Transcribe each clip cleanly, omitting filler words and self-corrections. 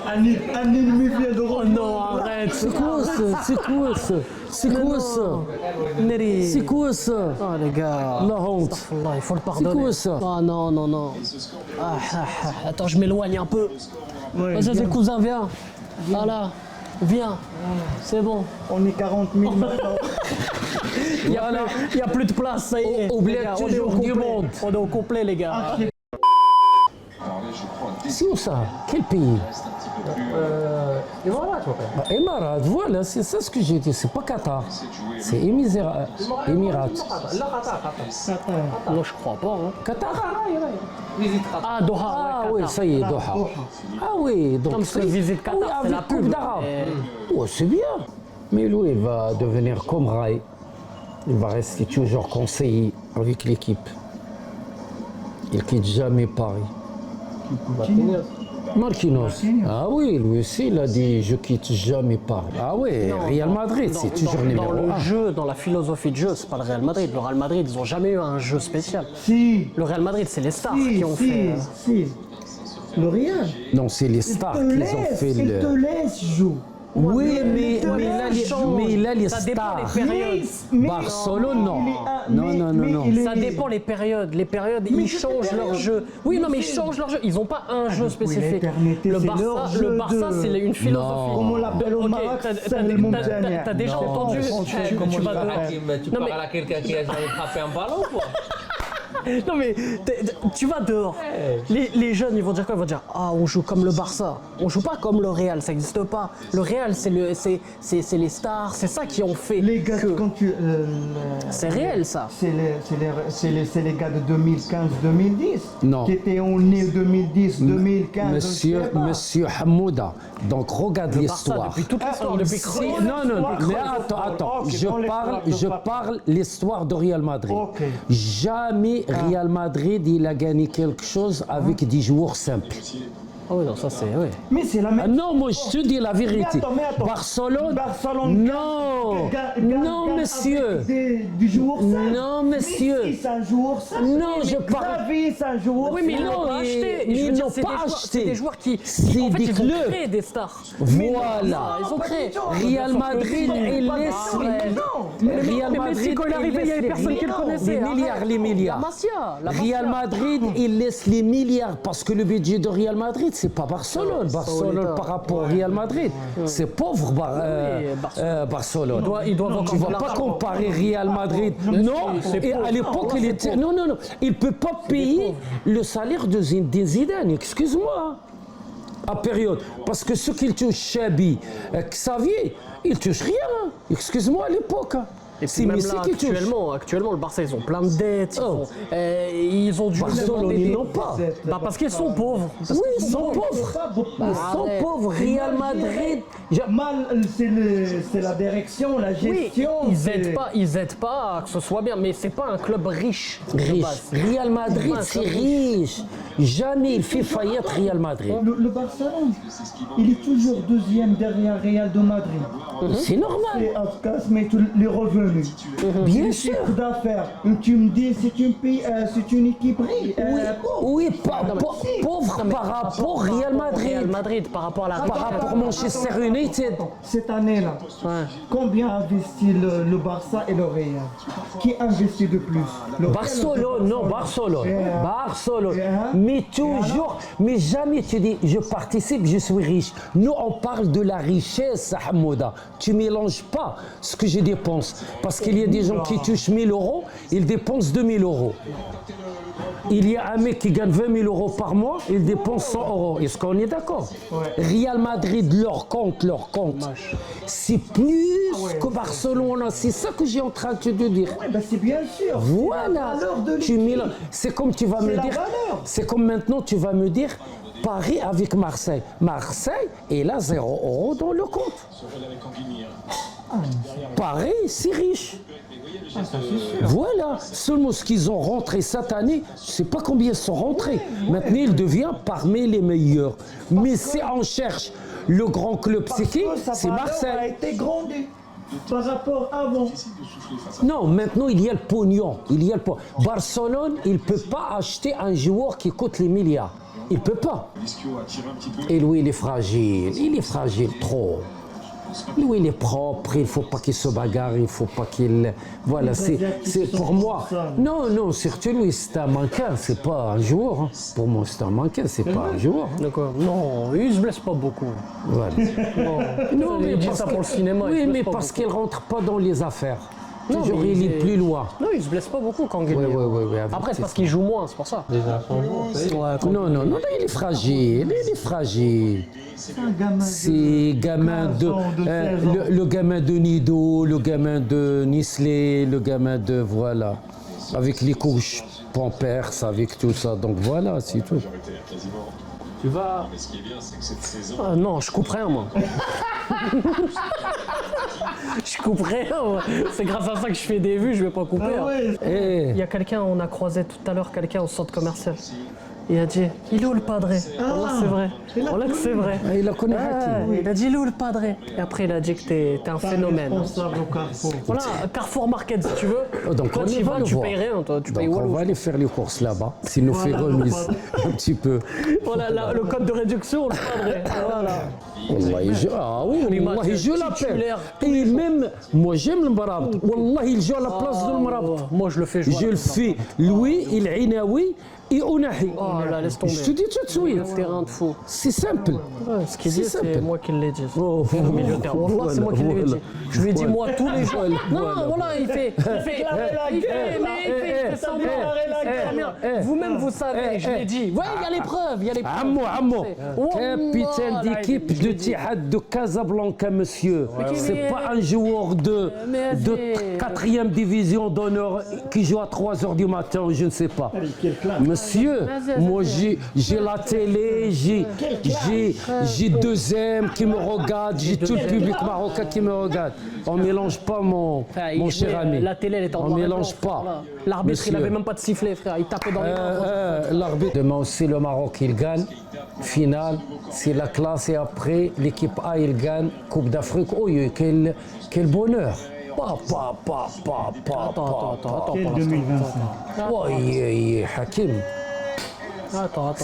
Un ennemi vient de Oh non, arrête. C'est quoi ça? C'est quoi ça? C'est quoi ça? Neri. C'est quoi ça? Oh les gars. La honte. Astaghfirullah, il faut le C'est pardonner. quoi ça? Ah non, non, non. Attends, je m'éloigne un peu. Ouais, Vas-y, viens. cousin, viens. Voilà. Viens. C'est bon. On est 40 000 maintenant. Il n'y a plus de place, ça y est. Oublie Les gars, on est toujours au du complet. monde. On est au complet, les gars. C'est où ça? Quel pays? Émirats, voilà, c'est ça ce que j'ai dit. C'est pas Qatar. C'est Émirats. Non, je crois pas. Hein. Qatar. Ah, Doha. Ah ouais, oui, Qatar. ça y est, Doha. Ah oui, donc Comme ça, c'est- visite Qatar, oui, c'est avec la Coupe pub. d'Arabe. Et- Oh, c'est bien. Mais lui, il va devenir comme Rai. Il va rester toujours conseiller avec l'équipe. Il quitte jamais Paris. Marquinhos. Ah oui, lui aussi, il a dit je quitte jamais Paris. Ah oui, Non, Real dans- Madrid, dans- c'est toujours dans numéro le 1. jeu, dans la philosophie de jeu, c'est pas le Real Madrid. Le Real Madrid, ils ont jamais eu un jeu spécial. Si, Le Real Madrid, c'est les stars si, qui ont fait. si. Le Real. Non, c'est les Il stars te qui ont laisse, fait il te le. laisse jouer. Oui, mais te il a les, change. mais il a les Ça dépend stars. des périodes. Barcelone, non. il est Non, non, non, non. Ça dépend les périodes. Les périodes, ils c'est changent des leur périodes. jeu. Oui, non, mais ils changent leur jeu. Ils n'ont pas un jeu spécifique. l'éternité, Le c'est Barça, leur le jeu Barça, de- c'est une philosophie. Comme on l'appelle au Ok, Maroc, t'as- c'est t'as- le t'as- Montagnier. T'as déjà Non, entendu. français, tu comment vas il de- s'appelle. Tu Non, parles mais- à quelqu'un qui a jamais frappé un ballon, quoi. Non mais tu vas dehors. Les jeunes ils vont dire quoi? Ils vont dire ah on joue comme le Barça. On joue pas comme le Real, ça n'existe pas. Le Real c'est les stars, c'est ça qui ont fait Les gars, que quand tu. c'est réel ça. C'est les gars de 2015-2010. Non. Qui étaient nés 2010-2015. Monsieur Hamouda, donc regarde Barça l'histoire. depuis toute l'histoire, depuis Si- Cruyff. non, non, non, mais Cruyff. attends, Ok, je on laisse parle, la- je parle l'histoire de Real Madrid. Ok. Jamais Real Madrid il a gagné quelque chose avec des joueurs simples. Ah oui non ça c'est oui. Mais c'est la Ah même. non, moi je te dis la vérité. Mais attends. Barcelone, Barcelone non, gagne non monsieur. avec du joueur simple. Non, monsieur. Messi, c'est un joueur simple. Non, je parle. Xavi, c'est un joueur Oui mais ils Non, l'ont pas mais- acheté. mais Je veux ils dire, l'ont c'est pas des joueurs- acheté. C'est des joueurs qui C'est en fait des ils ont clubs. créé des stars. Voilà. Ils ont créé. Real Madrid, il laisse. Real Mais Messi, Messi quand il est arrivé il y avait personne qui le connaissait. Les milliards, Arrête. les milliards. La Masia. La Real Masia. Madrid, il laisse les milliards parce que le budget de Real Madrid, c'est pas Barcelone. Barcelone l'État. par rapport au Real Madrid, c'est pauvre Barcelone. Ils doivent encore Tu de vas pas l'argent. comparer Real Madrid. Non, c'est et pauvre. à l'époque, il était. Non, non, non. Il peut pas payer le salaire de Zidane, excuse-moi. À période. Parce que ce qu'il touche, Chabi, Xavier, il touche rien. Excuse-moi à l'époque. Et C'est puis même Messi là, qui touche. actuellement, le Barça, ils ont plein de dettes. Ils ont dû Barcelone, demander ils des- n'ont pas. Bah parce qu'ils sont pauvres. Oui, ils sont pauvres. Ils sont Arrête. pauvres. Real Madrid. Mal, c'est la direction, la Oui, gestion. ils aident pas à que ce soit bien, mais c'est pas un club riche. de Riche. base. Real Madrid, Ouais, c'est club riche. Jamais il fait faillite Real Madrid. Le Barcelone, il est toujours deuxième derrière Real de Madrid. C'est normal. Et Afkas met tous les revenus. Bien Le sûr. chiffre d'affaires. Et tu me dis, c'est une équipe riche. Oui, pauvre par rapport au Real Real Madrid. Madrid par rapport à la Par rapport à Manchester United. Cette année-là, Ouais. combien a investi le Barça et le Real? Qui investit de plus? Le Real ou Barcelone, le non, Barcelone. Yeah. Barcelone. Yeah. Mais toujours, mais jamais tu dis, je participe, je suis riche. Nous, on parle de la richesse, Hamouda. Tu mélanges pas ce que je dépense. Parce qu'il y a des gens qui touchent 1000 euros, ils dépensent 2000 euros. Il y a un mec qui gagne 20 000 euros par mois, il dépense 100 euros. Est-ce qu'on est d'accord? Real Madrid, leur compte, c'est plus que Barcelone. C'est ça que j'ai en train de te dire. Ouais, ben c'est bien sûr. Voilà. C'est la valeur de Tu l'équipe. mélanges. C'est comme tu vas me C'est la dire. valeur. C'est comme maintenant tu vas me dire Paris avec Marseille. Marseille, il a 0 euros dans le compte. Paris, c'est riche. Voilà, seulement ce qu'ils ont rentré cette année, je ne sais pas combien ils sont rentrés. Maintenant, il devient parmi les meilleurs. Mais si on cherche le grand club, c'est qui? Parce que sa C'est valeur a Marseille. été grandie par rapport avant. Non, maintenant, il y a le pognon. Barcelone, il ne peut pas acheter un joueur qui coûte les milliards. Il peut pas. Et lui, il est fragile. Il est fragile trop. Lui, il est propre. Il faut pas qu'il se bagarre. Il faut pas qu'il. Voilà, c'est pour moi. Non, non, surtout lui, c'est un mannequin. C'est pas un joueur. Hein. Pour moi, c'est un mannequin. C'est pas un joueur. Hein. D'accord. Non, il se blesse pas beaucoup. Voilà. Non, mais il dit ça pour le cinéma. il Oui, se blesse mais pas parce beaucoup. qu'il rentre pas dans les affaires. Non, Toujours, mais il est est- plus loin. Non, il se blesse pas beaucoup quand Oui, oui, oui, oui. Après, c'est parce qu'il joue moins, c'est pour ça. Déjà, son jour, Ouais, Non, non, non, il est fragile. Il est fragile. C'est un gamin. C'est gamin de, 15 ans, de 16 ans. le gamin de Nido, le gamin de Nisley, le gamin de voilà, avec les couches Pampers, avec tout ça. Donc voilà, c'est tout. Tu vas. Ah, non, je coupe rien, moi. Je coupe rien, moi. C'est grâce à ça que je fais des vues, je vais pas couper. Ah hein. ouais. Eh, Il y a quelqu'un, on a croisé tout à l'heure quelqu'un au centre commercial. Il a dit, il est où le padré? Voilà, c'est vrai. Voilà que c'est vrai. il a connu Ouais, il a dit, il est où le padré? Et après, il a dit que t'es un phénomène. Responsable au Carrefour. Voilà, Carrefour Market, si tu veux. Donc, Quand on tu y va vas, le tu voir. payes rien, toi. Tu payes Donc on Walou. va aller faire les courses là-bas, s'il nous fait Voilà, remise un petit peu. Voilà, le code de réduction, le padré. Voilà. Wallahi, ah oui, Les wallahi, matchs je l'appelle. titulaires, Et même, moi j'aime le Marabt. Wallahi, il joue à la place de le Marabt. Moi, je le fais jouer. Je le fais, lui, il Inaoui et Ounahi. Oh là, laisse tomber. Je te dis tout de suite. Le terrain de fou. C'est simple. Ouais, ce qu'il dit, C'est c'est simple. moi qui l'ai dit. Oh, Au milieu de terrain. Wallah, c'est moi qui l'ai voilà. dit. Je lui ai dit, moi, tous les jours. Non, voilà. voilà, il fait semblant. Vous-même, vous savez, je l'ai dit. Ouais, il y a les preuves, il y a les preuves. Ammo, Wallah, capitaine là, d'équipe de Tihad de Casablanca, monsieur. C'est mais- pas un joueur de Mais c'est- 4e division d'honneur qui joue à 3h du matin, je ne sais pas. Quelle classe. Monsieur, moi j'ai la télé, j'ai 2M qui me regardent, j'ai tout le public marocain qui me regarde. On ne mélange pas mon Il cher jouait, ami. La télé, elle était en On noir et mélange blanc, pas. voilà. L'arbitre, il Monsieur. avait même pas de sifflet, frère. Il tapait dans les mains. L'arbitre, demain aussi le Maroc il gagne, finale, c'est la classe et après l'équipe A il gagne, Coupe d'Afrique. Oh, quel bonheur! Attends. Quel pour 2025. Oh, Hakim. Attends.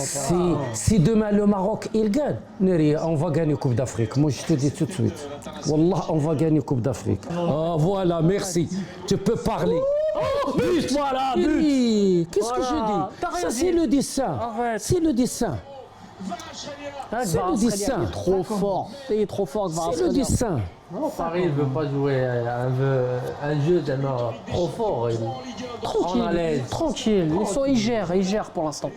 Si demain le Maroc il gagne, Neri, on va gagner Coupe d'Afrique. Moi je te dis tout de suite. Wallah, on va gagner Coupe d'Afrique. Ah voilà, merci. Tu peux parler. But, voilà, but. Oui, qu'est-ce que Voilà. je dis? T'as rien Ça dit. c'est le dessin. Arrête. C'est le dessin. C'est le dessin. Il est trop fort. Il est trop fort, C'est le dessin. Non, Paris ne veut pas jouer un jeu tellement trop fort. On a l'aise. Tranquille. Ils gèrent pour l'instant.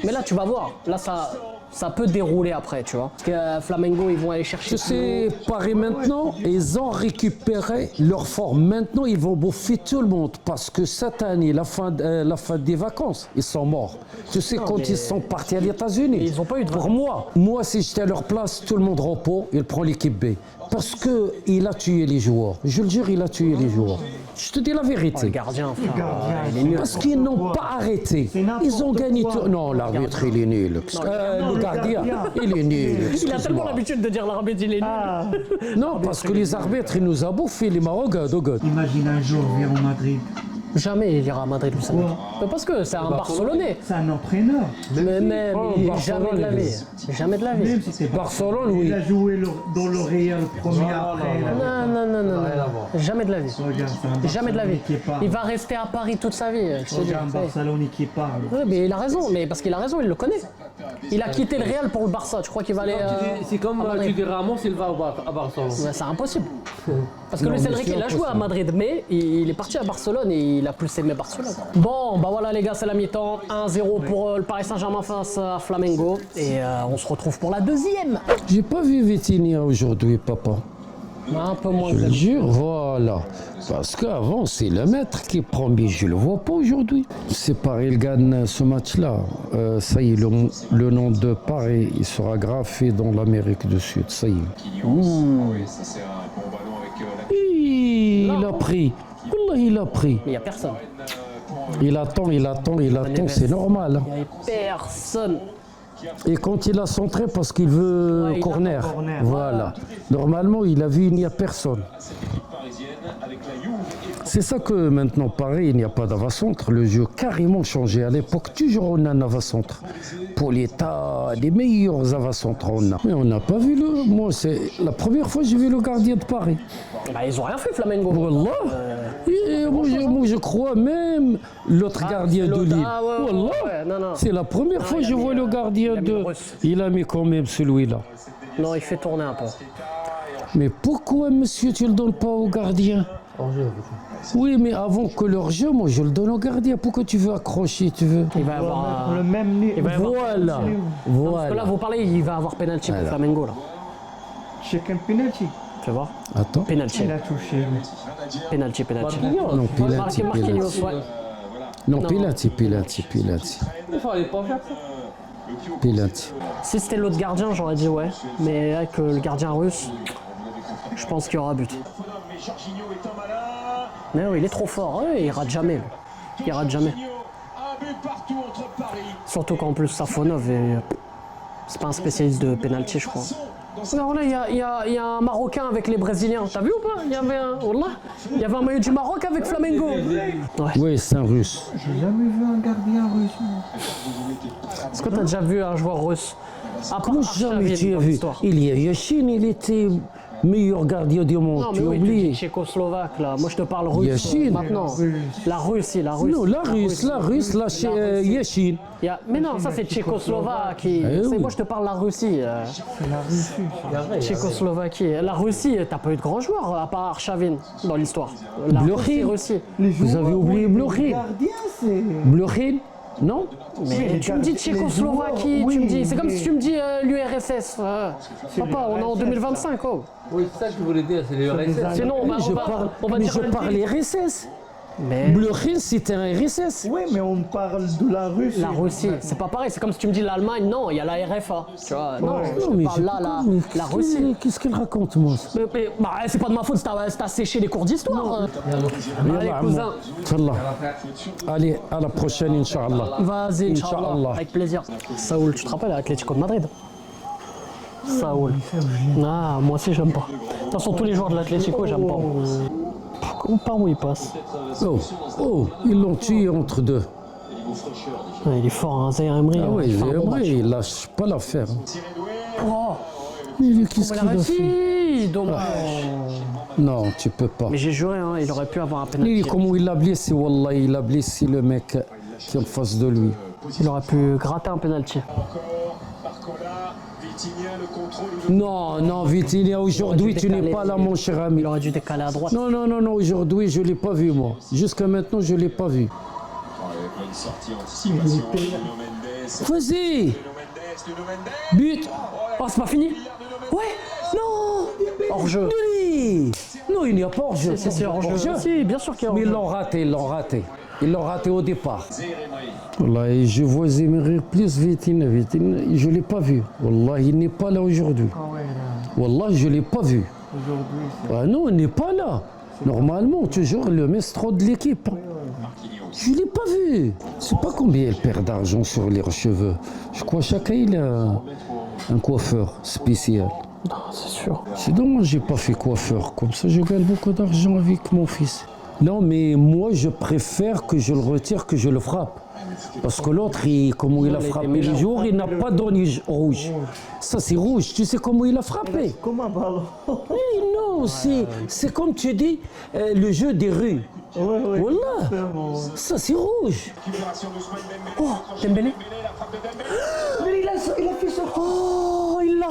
Mais là, tu vas voir. Là, ça peut dérouler après, tu vois. Parce que Flamengo, ils vont aller chercher. Tu sais, Paris maintenant, ils ont récupéré leur forme. Maintenant, ils vont bouffer tout le monde parce que cette année, la fin des vacances, ils sont morts. Tu sais, quand ils sont partis à les États-Unis. Ils ont pas eu de Pour vacances. moi, si j'étais à leur place, tout le monde repos, il prend l'équipe B. Parce qu'il a tué les joueurs. Je le jure, il a tué les joueurs. Je te dis la Le vérité. gardien, frère. gardien, Il est nul. Parce qu'ils n'ont pas arrêté. C'est n'importe Ils ont gagné quoi. tout. Non, l'arbitre, il est nul. Le gardien, il est nul. Il a excuse-moi. tellement l'habitude de dire l'arbitre, il est nul. Ah, Non, parce que les arbitres, ils nous ont bouffé les Marocains. imagine un jour vient au Madrid. Jamais il ira à Madrid, lui, ça. Mais parce que c'est un Barcelonais. C'est un entraîneur. Mais Oh, jamais de la Barcelone, vie. Jamais de la vie. Même si c'est pas. Barcelone, oui. Il a joué dans l'Oréal le premier après. Non. Rien à voir. Jamais de la vie. Regarde, c'est un Jamais de la vie. Barcelonais qui parle. Il va rester à Paris toute sa vie. Je te dis. Regarde un Barcelone qui parle. Oui, mais il a raison. Mais parce qu'il a raison, il le connaît. Il a quitté le Real pour le Barça. Tu crois qu'il va aller. C'est comme à Madrid. tu dis Ramos, il va à Barcelone. Ouais, c'est impossible. Parce que Non, Luis mais Enrique, c'est il a joué à impossible. Madrid, mais il est parti à Barcelone et il a plus aimé Barcelone. Bon, bah voilà les gars, c'est la mi-temps. 1-0 pour le Paris Saint-Germain face à Flamengo. Et on se retrouve pour la deuxième. J'ai pas vu Vitinha aujourd'hui, papa. Un peu moins Je que le d'habitude. jure, voilà. Parce qu'avant, c'est le maître qui prend, mais je le vois pas aujourd'hui. C'est Paris, il gagne ce match-là. Ça y est, le nom de Paris, il sera graffé dans l'Amérique du Sud. Ça y est. Il a pris. Wallah, il a pris. Mais il n'y a personne. Il attend, c'est normal. hein. Il n'y avait personne. Et quand il a centré, parce qu'il veut Ouais, il corner. attend corner. Voilà. Normalement, il a vu, il n'y a personne. C'est ça que maintenant, pareil, il n'y a pas d'avant-centre. Le jeu carrément changé. À l'époque, toujours on a un avant-centre. Pour l'État, les meilleurs avant-centres on a. Mais on n'a pas vu le. Moi, c'est la première fois que j'ai vu le gardien de Paris. Bah, ils ont rien fait, Flamengo. Wallah. Et moi, je crois même l'autre gardien de Lille. Ah, ouais, Wallah. ouais, non. C'est la première fois que je vois le gardien mis de. le Russe. Il a mis quand même celui-là. Non, il fait tourner un peu. Mais pourquoi, monsieur, tu ne le donnes pas au gardien? Hors-jeu. Oui, mais avant que leur jeu, moi, je le donne au gardien. Pourquoi tu veux accrocher, tu veux? Il va avoir Le même niveau. Il va y avoir- Voilà. Parce que Voilà. là, vous parlez, il va avoir penalty pour Flamengo, là. Chicken penalty. Tu vois? Attends. Penalty. Il a touché. lui. Penalty. Non, Pilati, Marquinhos, ouais. Non, Pilati. Il fallait pas faire ça. Pilati. Si c'était l'autre gardien, j'aurais dit ouais. Mais avec le gardien russe, je pense qu'il y aura but. Mais oui, il est trop fort. Ouais, il rate jamais. Lui. Il rate jamais. Surtout qu'en plus, Safonov, c'est pas un spécialiste de penalty, je crois. Alors là, il y a un Marocain avec les Brésiliens. T'as vu ou pas? Il y avait un maillot du Maroc avec Flamengo. Ouais. Oui, c'est un russe. J'ai jamais vu un gardien russe. moi. Est-ce que t'as déjà vu un joueur russe? À part Comment jamais Arshavin tu as dans vu? l'histoire. Il y a Yachine, il était meilleur gardien du monde. Non, mais Tu as oui, tu oublié? dis tchécoslovaque là. Moi, je te parle russe Yachine. maintenant. La Russie. Non, la Russe, Yachine. Mais non, ça c'est Tchécoslovaquie. Eh oui. Moi, je te parle de la Russie. C'est la Russie. Tchécoslovaquie. La Russie, t'as pas eu de grands joueurs à part Arshavin dans l'histoire. La Blokhin. Russie. Vous avez oublié Le Blokhin? gardien, c'est. Blokhin? Non? Mais tu me dis Tchécoslovaquie, joueurs, tu me oui, dis. C'est comme mais- si tu me dis l'URSS. Papa, on est en 2025. Oh. Oui, c'est ça que je voulais dire, c'est les RSS. Sinon, on va Mais dire je un parle deal. RSS. Mais Blokhin, c'était un RSS. Oui, mais on parle de la Russie. la Russie, c'est pas pareil. C'est comme si tu me dis l'Allemagne. Non, il y a la RFA. Tu vois, non, je Non, mais parle j'ai là, pas- la Russie. Qu'est-ce qu'elle raconte, moi? Bah, c'est pas de ma faute si t'as séché les cours d'histoire. Allez, Yallah, cousin. Inch'Allah. Allez, à la prochaine, Inch'Allah. Vas-y, Inch'Allah. Inch'Allah. Avec plaisir. Saoul, tu te rappelles, Atlético de Madrid? Saoul. Ah, moi aussi, j'aime pas. De toute façon, tous les joueurs de l'Atlético, j'aime pas. Par où il passe? Oh, ils l'ont tué entre deux. Ouais, il est fort, hein, Zaire Emery. Ah hein, oui, il fait un bon match. il lâche pas l'affaire. Oh, Mais qu'est-ce il qu'il a a fait? réussi, dommage. Non, tu peux pas. Mais j'ai juré, hein, il aurait pu avoir un penalty. Comment il a blessé, Wallah, il a blessé le mec qui est en face de lui. Il aurait pu gratter un penalty. Non, Vitinha, aujourd'hui, tu n'es pas là, mon cher ami. Il aurait dû décaler à droite. Non, aujourd'hui, je ne l'ai pas vu, moi. Jusqu'à maintenant, je ne l'ai pas vu. Vas-y! But! Oh, c'est pas fini? Ouais, non. Hors-jeu. Oui! Non, il n'y a pas hors-jeu. C'est hors-jeu. Hors-jeu. Si, bien sûr qu'il y a Mais hors-jeu. ils l'ont raté au départ. Wallah, et je vois Zéméry plus Vitinha. Je ne l'ai pas vu. Wallah, il n'est pas là aujourd'hui. Wallah, je ne l'ai pas vu. Ah non, il n'est pas là. Normalement, toujours le maestro de l'équipe. Je ne l'ai pas vu. Je ne sais pas combien il perd d'argent sur les cheveux. Je crois que chacun il a un coiffeur spécial. Non, c'est sûr. C'est dommage, j'ai pas fait coiffeur. Comme ça, je gagne beaucoup d'argent avec mon fils. Non, mais moi, je préfère que je le retire, que je le frappe. Parce que l'autre, comment il a frappé les jours, il n'a pas donné rouge. Ça, c'est rouge. Tu sais comment il a frappé? Comme un ballon. Oui, non, c'est comme tu dis, le jeu des rues. Ouais. Voilà. Ça, c'est rouge. Oh, Dembélé. Mais il a fait ça. Oh, il l'a.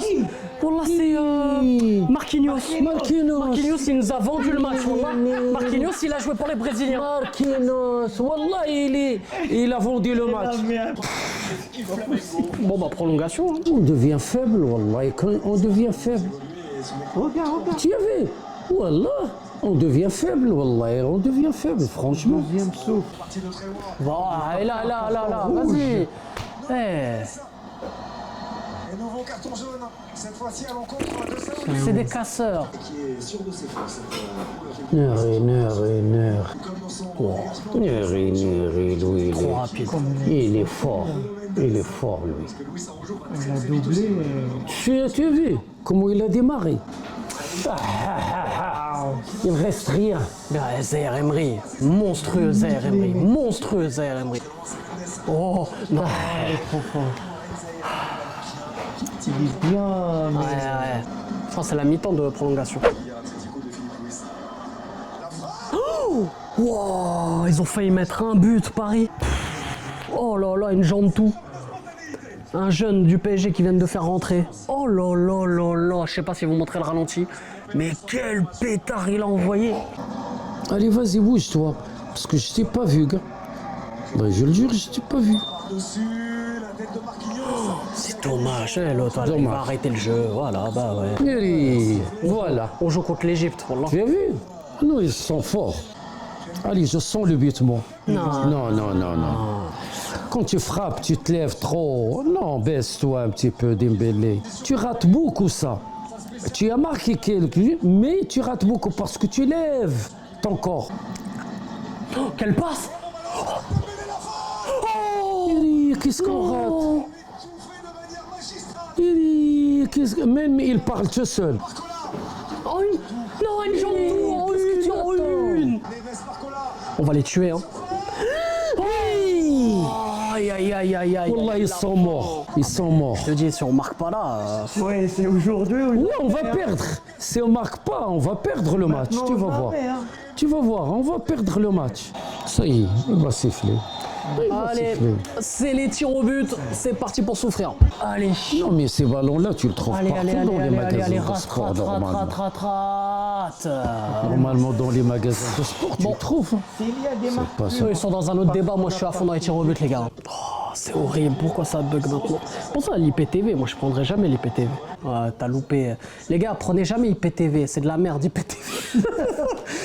Wallah, c'est Marquinhos. Marquinhos, il nous a vendu le match. Wallah. Marquinhos, il a joué pour les Brésiliens. Marquinhos, Wallah, il a vendu le match. Bon, bah, prolongation. Hein. On devient faible, Wallah. On devient faible. Regarde. Tu as vu? Wallah, on devient faible, Wallah. On devient faible, franchement. Deuxième souffle. Bon, et là, vas-y. Eh, Et nouveau carton jaune, cette fois-ci à l'encontre de Saoul. c'est des casseurs. Qui est sûr de ses forces. Lui, Trop rapide. il est fort. Il est fort, lui. Il a doublé. Tu as vu comment il a démarré? Il ne reste rien. Zaïre Emery, monstrueux Zaïre Emery, monstrueux Zaïre Emery. Oh non. Il est trop fort. Il est bien, mais... Ouais. Je pense que c'est la mi-temps de prolongation. Oh wow, ils ont failli mettre un but, Paris. Oh là là, une jambe tout. Un jeune du PSG qui vient de faire rentrer. Oh là là là là, je sais pas si vous montrez le ralenti, mais quel pétard il a envoyé. Allez, vas-y, bouge-toi. Parce que je t'ai pas vu, gars. Ben, je le jure, je t'ai pas vu. Dessus, la tête de Marquinhos. C'est dommage, l'autre il va arrêter le jeu. Voilà, bah ouais. Et voilà. On joue contre l'Égypte, wallah. Tu as vu? Non, ils sont forts. Allez, je sens le but, moi. Non. Quand tu frappes, tu te lèves trop. Non, baisse-toi un petit peu, Dembélé. Tu rates beaucoup ça. Tu as marqué quelques, mais tu rates beaucoup parce que tu lèves ton corps. Oh, quelle passe! Qu'est-ce qu'on rate? Même il parle tout seul. Oh, une... Non, une jambe une. On va les tuer, hein. Oui. Aïe, aïe, aïe, aïe, aïe. Wallah, ils sont morts. Ils sont morts. Je te dis, si on marque pas là... Ouais, c'est aujourd'hui. Oui, on va perdre. Si on marque pas, on va perdre le match. Tu vas voir. Tu vas voir, on va perdre le match. Ça y est, il va siffler. Allez, c'est les tirs au but. C'est parti pour souffrir. Allez. Non, mais ces ballons-là, tu le trouves Allez, partout dans les magasins de sport, normalement. rate. Normalement, dans les magasins de sport, tu le trouves. S'il y a des marques... Pas ça. Eux, ils sont dans un autre débat. Moi, je suis à fond dans les tirs au but, les gars. Oh, c'est horrible. Pourquoi ça bug maintenant? Pour ça, l'IPTV, moi, je prendrais jamais l'IPTV. Ouais, t'as loupé. Les gars, prenez jamais IPTV. C'est de la merde, IPTV.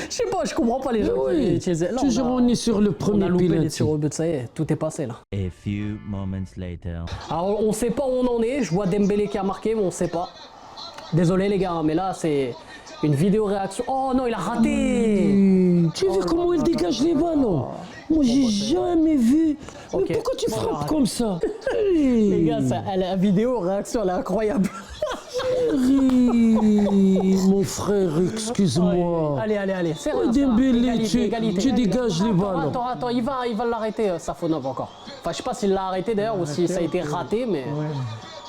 Je sais pas, je comprends pas les gens qui Oui, utilisaient. Là, toujours on est sur le on a premier loupé les penalty. tirs au but, ça y est, tout est passé là. A few moments later. Alors on sait pas où on en est, je vois Dembélé qui a marqué, mais on sait pas. Désolé les gars, mais là c'est une vidéo réaction. Oh non, il a raté. Tu as vu comment il dégage les ballons? Moi, j'ai jamais vu. Ok. Mais pourquoi tu Bon, frappes arrête. comme ça? Les gars, la vidéo réaction, elle est incroyable. Mon frère, excuse-moi. Allez, c'est Oh, rien, c'est rien. Dembélé, Égalité, égalité. tu dégages les ballons. Attends, il va l'arrêter, Safonov encore. Enfin, je sais pas s'il l'a arrêté d'ailleurs ou si ça a été raté, mais...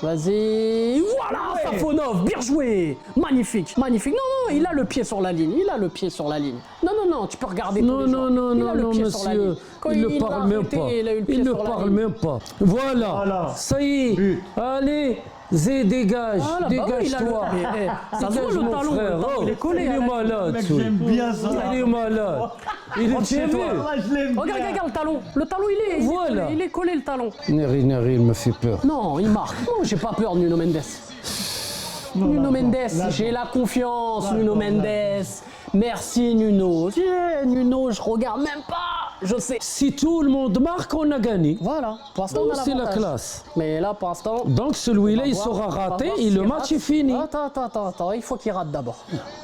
Vas-y, voilà, Safonov, bien joué, magnifique. Non, il a le pied sur la ligne, Non, tu peux regarder tous les jours. Non, Il a le pied sur la ligne. monsieur. Quand Il ne l'a parle même arrêté, pas. il a eu le pied Il ne sur la parle ligne. même pas. Voilà. Ça y est. But. Allez, Zé, dégage. Voilà, bah oui, il a le- Dégage-toi. Ça se voit, le mon talon, frère. il est collé Il à est la- malade. Mec, celui. j'aime bien ça. Il est malade. Il est chez toi. Moi, je l'aime bien. Regarde le talon. Le talon, il est Voilà. collé, il est collé le talon. Neri, il me fait peur. Non, il marque. Non, j'ai pas peur de Nuno Mendes. Nuno Mendes, j'ai la confiance, Nuno Mendes. Merci Nuno. Tiens, Nuno, je regarde même pas. Je sais. Si tout le monde marque, on a gagné. Voilà. Pour l'instant, on a C'est la l'avantage. classe. Mais là, pour l'instant. Donc celui-là, il on va sera voir- on va raté voir et s'il le match rate. est fini. Attends, il faut qu'il rate d'abord.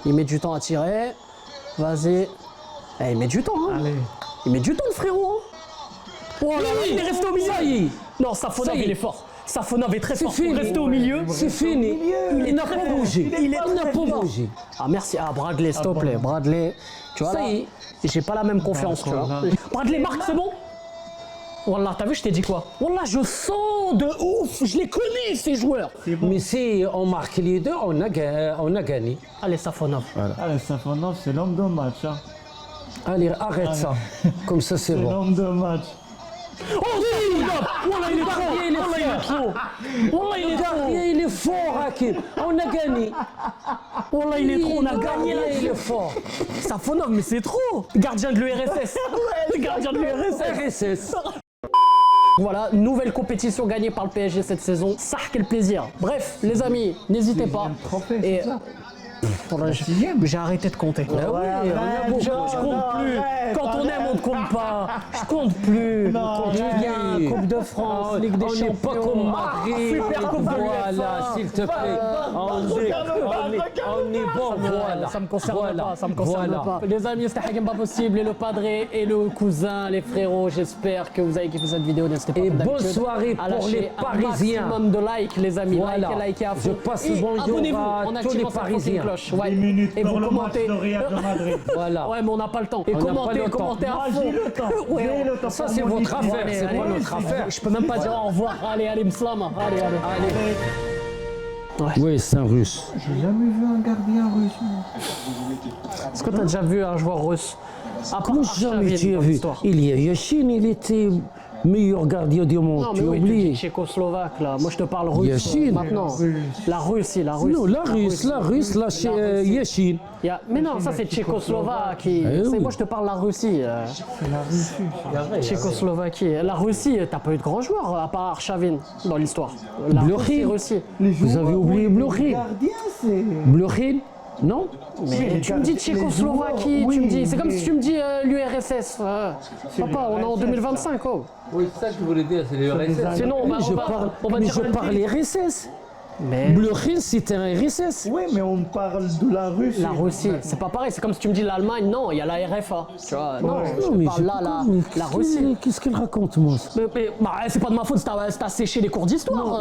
Il met du temps à tirer. Vas-y. Eh, il met du temps, hein. Allez. Il met du temps, le frérot. Hein. Oh là là, il est resté au milieu. Ça y est. Non, Safonov, Ça y est. il est fort. Safonov est très C'est fort. fini. Restez au milieu. C'est fini. Il n'a pas bougé. Il est n'a très pas fort. bougé. Ah merci, Bradley, s'il te plaît, Bradley. Tu vois Ça là, y est. j'ai pas la même confiance, tu vois. Bradley, marque, c'est bon? Wallah, t'as vu, je t'ai dit quoi? Wallah, je sens de ouf, je les connais ces joueurs. Mais si on marque les deux, on a gagné. Allez, Safonov. Allez, Safonov, c'est l'homme de match. Hein. Allez, arrête ça. Comme ça, c'est C'est bon. l'homme de match. Oh, Safonov. Wallah, il est trop. Wallah, il est trop. Wallah, il est trop. Gardien, il est fort, Hakim. On a gagné. Wallah, il est trop. On a Le gagné gardien, là. il est fort. Safonov, mais c'est trop. Gardien de l'URSS. Gardien de l'URSS. RSS. Voilà, nouvelle compétition gagnée par le PSG cette saison. Ça, quel plaisir. Bref, les amis, n'hésitez pas. trophée, Et c'est ça. Voilà, j'ai arrêté de compter. Ah oui, arrête, on a beaucoup. Je compte plus. arrête, Quand on aime, on ne compte pas. Je compte plus. Non, Ligue 1, Coupe de France, Ligue des On n'est Champions, pas comme Marie. Super Coupe de Voilà, l'UEFA. s'il te plaît. On est bon, voilà. Ça me concerne Voilà, pas, ça me concerne voilà. pas. Les amis, c'était Hakim pas possible, et le padré, et le cousin, les frérots. J'espère que vous avez kiffé cette vidéo. N'hésitez pas Et comme bonne d'habitude, soirée à pour lâcher les un Parisiens. maximum de likes, les amis. Voilà. Likez à fond. Je passe Et le bonjour abonnez-vous à en tous activant les cette fucking Parisiens. cloche. Ouais. 10 minutes Et pour vous le commentez. match de Real de Madrid. Voilà. Ouais, mais on n'a pas le temps. Et On n'a pas commentez, le temps. commentez à Moi, fond. j'ai le temps. Ouais, J'ai le temps. Ça, pour c'est mon votre équipe. affaire, c'est allez, pas allez. notre affaire. Je peux même pas dire au revoir. Allez, Mslama. Allez. Oui, c'est un russe. J'ai jamais vu un gardien russe. moi. Est-ce que tu as déjà vu un joueur russe? À part Comment jamais Arshavin tu as dans vu? l'histoire. Il y a Yachine, il était meilleur gardien du monde, Non, mais tu as oui, tu oublié. dis tchécoslovaque là. Moi, je te parle russe Yachine. maintenant. La Russie. Non, la Russe, Yachine. Mais non, ça c'est Tchécoslovaquie. Eh oui. Moi, je te parle de la Russie. Tchécoslovaquie. La Russie, t'as pas eu de grands joueurs à part Arshavin dans l'histoire. La Blokhin. Russie. Vous avez oublié Le Blokhin. gardien, c'est. Blokhin? Non? Mais tu me dis Tchécoslovaquie, joueurs, tu me oui, dis. C'est comme mais- si tu me dis l'URSS. Papa, on est en 2025. Oh. Oui, c'est ça que je voulais dire, c'est les RSS. Sinon, on va Mais dire je un parle deal. RSS. Mais Blokhin, c'était un RSS. Oui, mais on parle de la Russie. la Russie, c'est pas pareil. C'est comme si tu me dis l'Allemagne. Non, il y a la RFA. Tu vois, non, Ouais. je Non, mais te parle j'ai là, pas la compris. Russie. Qu'est-ce qu'elle raconte, moi? Mais, bah, c'est pas de ma faute si t'as séché les cours d'histoire.